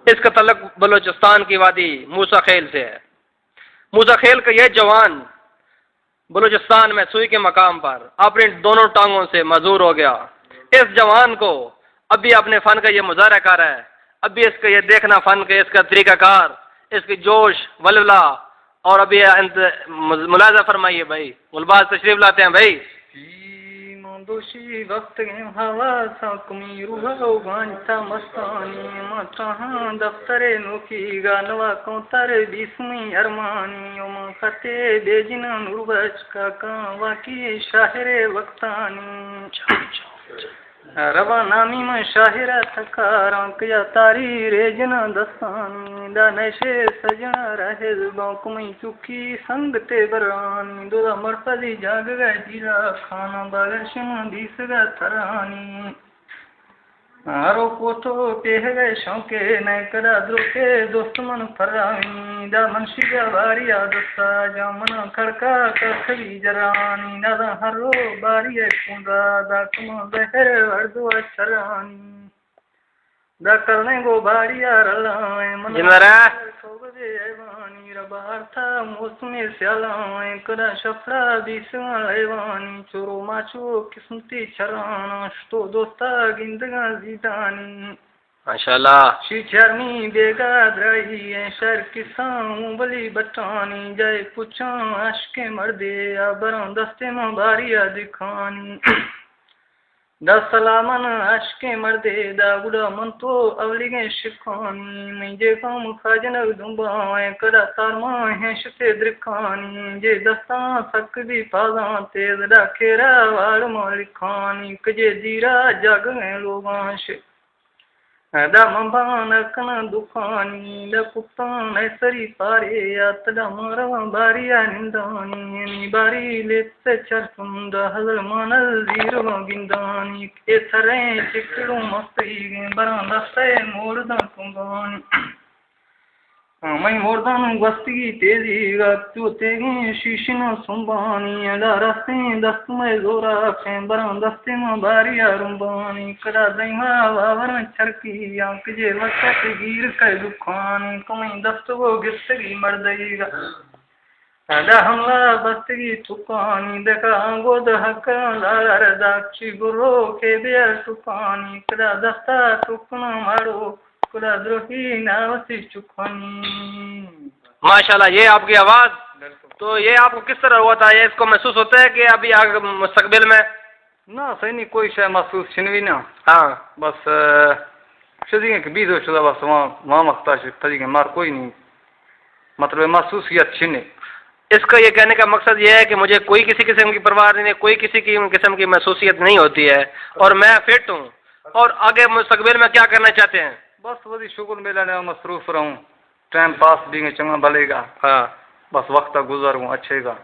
इसका तल्लुक बलूचिस्तान की वादी मूसा खेल से है। मूसा खेल का यह जवान बलूचिस्तान में सुई के मकाम पर अपनी दोनों टांगों से मजूर हो गया। इस जवान को अब भी अपने फन का यह मुजाहरा कर रहा है, अब भी इसका यह देखना फन का इसका तरीकाकार, इसकी जोश वलवला। और अभी मुलाजा फरमाइए भाई, गुलबाज तशरीफ लाते हैं भाई। दोषी वक्त हवा सकमी रूहा गांचा मस्तानी मचाहा दफ्तरे नोकी गानवा कौतर बिस्मी अरमानी ओमा खते बेजिना नूरबच का कावा की शाहिरे वक्तानी रवा नामी में शाहिरा थकारा किया तारी रेजना दस्तानी दा नशे सजना रहे बाकुमी चुकी संग ते बरानी दो मरफली जाग गए जीरा खाना बागरशन दीस गए थरानी हरो कोतो पेह गए शौके न करा द्रोके दोस्त मन फरानी दा मनशिगा बारिया दस्ता जामन खड़का कखरी जरानी दादा हरो बारिया कुंदा दा कुमा बहर वर्दो चरानी दा करने गो बारिया रलाए मन सोगदे ऐवानी रबार था मौसमी स्यालाए करा शफड़ा बीसवा ऐवानी चोरो माचो किस्मती चराना तो दोस्ता गिंदगा जीदानी माशाल्लाह। शिचरनी बेगा द्राई शर किसाऊं बली बटानी जाए पुछा अशके मर्दे बरों दस्ते में बारिया दिखानी दस सलामन अशके मर्दे दा बुढ़ा मन तो अवलिगे शिखानी मुझे कम खजन दुम्बाए करा तारमा है शते द्रिखानी जे दस्ता सक भी पादा तेज दा खेरा वाल मालिखानी कजे जीरा जग में लोगांश दा मंबान कन दुखानी दा कुत्तान सरी पारे तदा मरवा बारिया निंदानी बारी लेते चरसुंद हजर मनल जीरवा गिंदानी के थरे चिकड़ू मस्ती बरांदा से मोरदा कुंगानी मैं मोरदान गस्ती तेजी चोते शीशन सुम्बानी अदा रस्ते दस्त में जोरा खे बरां दस्ते में बारिया रुम्बानी कदा दईमा वावर चरकी आंक जे वक्त गिर के दुखानी कमई दस्त वो गिरतगी मर्दईगा अदा हमला बस्तगी तुकानी देखा गोद हक लार दाक्षी गुरो के बिया तुकानी कदा दस्ता तुकना मारो कुला द्रोही नावसी चुकानी। माशाल्लाह, ये आपकी आवाज, तो ये आपको किस तरह हुआ था? ये इसको महसूस होता है कि अभी आगे मुस्तकबिल में? ना सही नहीं कोई शय महसूस छिनवी ना। हाँ बस शुदी के बीज शुदा बस वहाँ मख्ता तरी के मार कोई नहीं, मतलब महसूसियत छिने। इसका ये कहने का मकसद ये है कि मुझे कोई किसी किस्म की परवाह नहीं, कोई किसी की किस्म की महसूसियत नहीं होती है और मैं फिट हूँ। और आगे मुस्तकबिल में क्या करना चाहते हैं? बस वही शुक्र मेला ने मसरूफ रहूँ, टाइम पास भी चंगा भलेगा। हाँ बस वक्त गुजरूँ अच्छेगा।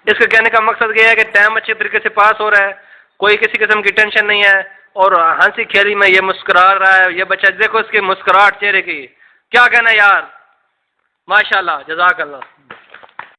इसका कहने का मकसद ये है कि टाइम अच्छे तरीके से पास हो रहा है, कोई किसी किस्म की टेंशन नहीं है और हंसी खेली में ये मुस्कुरा रहा है। ये बच्चा देखो इसकी मुस्कुराहट चेहरे की, क्या कहना यार, माशाल्लाह, जज़ाकल्लाह।